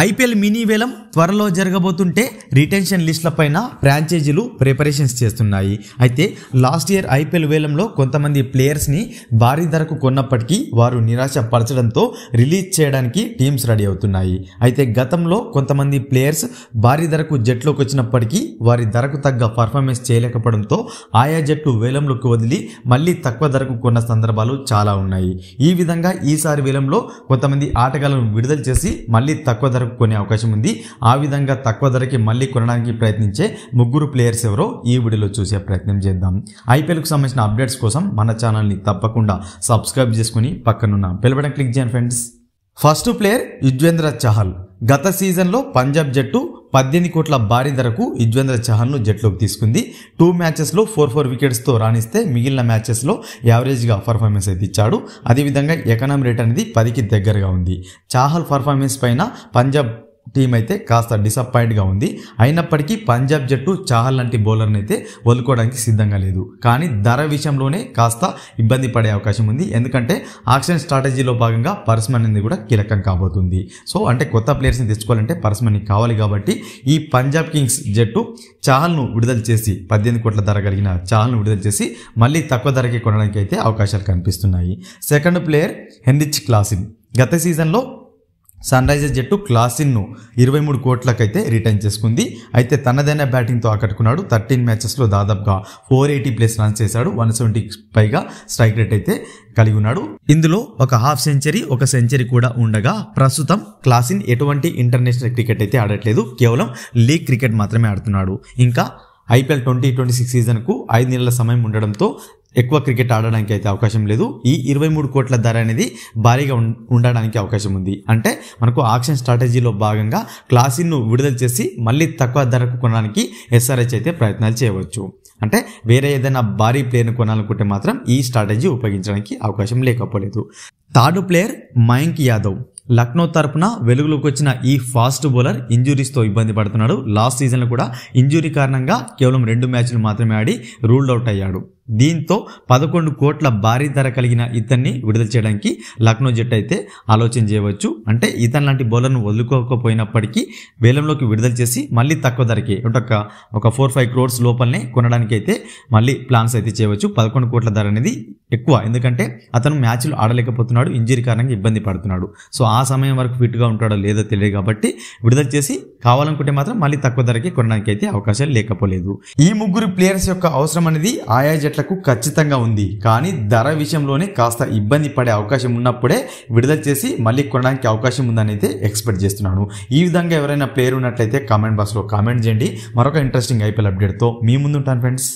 IPL mini వేలం త్వరలో జరగబోతుంటే retention లిస్టుల పైన ఫ్రాంచైజీలు ప్రిపరేషన్స్ చేస్తున్నాయి. అయితే లాస్ట్ ఇయర్ ఐపీఎల్ వేలంలో కొంతమంది ప్లేయర్స్ని భారీ ధరకు కొన్నప్పటికీ వారు నిరాశ పరచడంతో రిలీజ్ చేయడానికి టీమ్స్ రెడీ అవుతున్నాయి. అయితే గతంలో కొంతమంది ప్లేయర్స్ భారీ ధరకు జట్లోకి వచ్చినప్పటికీ వారి ధరకు తగ్గ పర్ఫార్మెన్స్ చేయలేకపోవడంతో ఆయా జట్లు వేలంలోకి వదిలి మళ్ళీ తక్కువ ధరకు కొన్న సందర్భాలు చాలా ఉన్నాయి. ఈ విధంగా ఈసారి వేలంలో కొంతమంది ఆటగాళ్లను విడుదల చేసి మళ్ళీ తక్కువ ధరకు కొనే అవకాశం ఉంది. ఆ విధంగా తక్కువ ధరకి మళ్ళీ కొనడానికి ప్రయత్నించే ముగ్గురు ప్లేయర్స్ ఎవరో ఈ వీడియోలో చూసే ప్రయత్నం చేద్దాం. ఐపీఎల్కు సంబంధించిన అప్డేట్స్ కోసం మన ఛానల్ని తప్పకుండా సబ్స్క్రైబ్ చేసుకుని పక్కనున్న బెల్ బటన్ క్లిక్ చేయండి friends. First player Yuzvendra Chahal. గత సీజన్లో పంజాబ్ జట్టు 18 కోట్ల భారీ ధరకు యుజ్వేంద్ర చహల్ను జట్లోకి తీసుకుంది. 2 మ్యాచెస్లో 4 వికెట్స్తో రాణిస్తే మిగిలిన మ్యాచెస్లో యావరేజ్గా పర్ఫార్మెన్స్ అయితే ఇచ్చాడు. అదేవిధంగా ఎకనామీ రేట్ అనేది 10కి దగ్గరగా ఉంది. చాహల్ పర్ఫార్మెన్స్ పైన పంజాబ్ టీం అయితే కాస్త డిసప్పాయింట్గా ఉంది. అయినప్పటికీ పంజాబ్ జట్టు చాహల్ లాంటి బౌలర్ని అయితే వదులుకోవడానికి సిద్ధంగా లేదు. కానీ ధర విషయంలోనే కాస్త ఇబ్బంది పడే అవకాశం ఉంది. ఎందుకంటే ఆక్షన్ స్ట్రాటజీలో భాగంగా పర్స్మన్ అనేది కూడా కీలకం కాబోతుంది. సో అంటే కొత్త ప్లేయర్స్ని తెచ్చుకోవాలంటే పర్స్మన్ కావాలి. కాబట్టి ఈ పంజాబ్ కింగ్స్ జట్టు చాహల్ను విడుదల చేసి 18 కోట్ల ధర కలిగిన చాహల్ను విడుదల చేసి మళ్ళీ తక్కువ ధరకి కొనడానికి అయితే అవకాశాలు కనిపిస్తున్నాయి. Second player Heinrich Klaasen. గత సీజన్లో సన్ రైజర్స్ జట్టు క్లాసెన్ను 23 కోట్లకైతే రిటైన్ చేసుకుంది. అయితే తనదైన బ్యాటింగ్తో ఆకట్టుకున్నాడు. 13 మ్యాచెస్లో దాదాపుగా 480+ రన్స్ చేశాడు. 170 పైగా స్ట్రైక్ రేట్ అయితే కలిగి ఉన్నాడు. ఇందులో ఒక హాఫ్ సెంచరీ, ఒక సెంచరీ కూడా ఉండగా ప్రస్తుతం క్లాసెన్ ఎటువంటి ఇంటర్నేషనల్ క్రికెట్ అయితే ఆడట్లేదు. కేవలం లీగ్ క్రికెట్ మాత్రమే ఆడుతున్నాడు. ఇంకా ఐపీఎల్ 2026 సీజన్కు 5 నెలల సమయం ఉండడంతో ఎక్కువ క్రికెట్ ఆడడానికి అయితే అవకాశం లేదు. ఈ 23 కోట్ల ధర అనేది భారీగా ఉండడానికి అవకాశం ఉంది. అంటే మనకు ఆక్షన్ స్ట్రాటజీలో భాగంగా క్లాసెన్ను విడుదల చేసి మళ్ళీ తక్కువ ధరకు కొనడానికి ఎస్ఆర్హెచ్ అయితే ప్రయత్నాలు చేయవచ్చు. అంటే వేరే ఏదైనా భారీ ప్లేయర్ని కొనాలనుకుంటే మాత్రం ఈ స్ట్రాటజీ ఉపయోగించడానికి అవకాశం లేకపోలేదు. Third player Mayank Yadav. లక్నో తరపున వెలుగులోకి వచ్చిన ఈ ఫాస్ట్ బౌలర్ ఇంజురీస్తో ఇబ్బంది పడుతున్నాడు. లాస్ట్ సీజన్లో కూడా ఇంజురీ కారణంగా కేవలం 2 మ్యాచ్లు మాత్రమే ఆడి రూల్డ్ అవుట్ అయ్యాడు. దీంతో 11 కోట్ల భారీ ధర కలిగిన ఇతన్ని విడుదల చేయడానికి లక్నో జట్టు అయితే ఆలోచన చేయవచ్చు. అంటే ఇతన్ లాంటి బౌలర్ను వదులుకోకపోయినప్పటికీ వేలంలోకి విడుదల చేసి మళ్ళీ తక్కువ ధరకి ఒక 4-5 crores లోపలనే కొనడానికి అయితే మళ్ళీ ప్లాన్స్ అయితే చేయవచ్చు. 11 కోట్ల ధర అనేది ఎక్కువ, ఎందుకంటే అతను మ్యాచ్లు ఆడలేకపోతున్నాడు, ఇంజరీ కారణంగా ఇబ్బంది పడుతున్నాడు. సో ఆ సమయం వరకు ఫిట్గా ఉంటాడో లేదో తెలియదు. కాబట్టి విడుదల చేసి కావాలనుకుంటే మాత్రం మళ్ళీ తక్కువ ధరకి కొనడానికి అయితే అవకాశాలు లేకపోలేదు. ఈ ముగ్గురు ప్లేయర్స్ యొక్క అవసరం అనేది ఆయా జట్లకు ఖచ్చితంగా ఉంది. కానీ ధర విషయంలోనే కాస్త ఇబ్బంది పడే అవకాశం ఉన్నప్పుడే విడుదల చేసి మళ్ళీ కొనడానికి అవకాశం ఉందని అయితే ఎక్స్పెక్ట్ చేస్తున్నాను. ఈ విధంగా ఎవరైనా ప్లేయర్ ఉన్నట్లయితే కామెంట్ బాక్స్లో కామెంట్ చేయండి. మరొక ఇంట్రెస్టింగ్ ఐపీఎల్ అప్డేట్తో మీ ముందు ఉంటాను ఫ్రెండ్స్.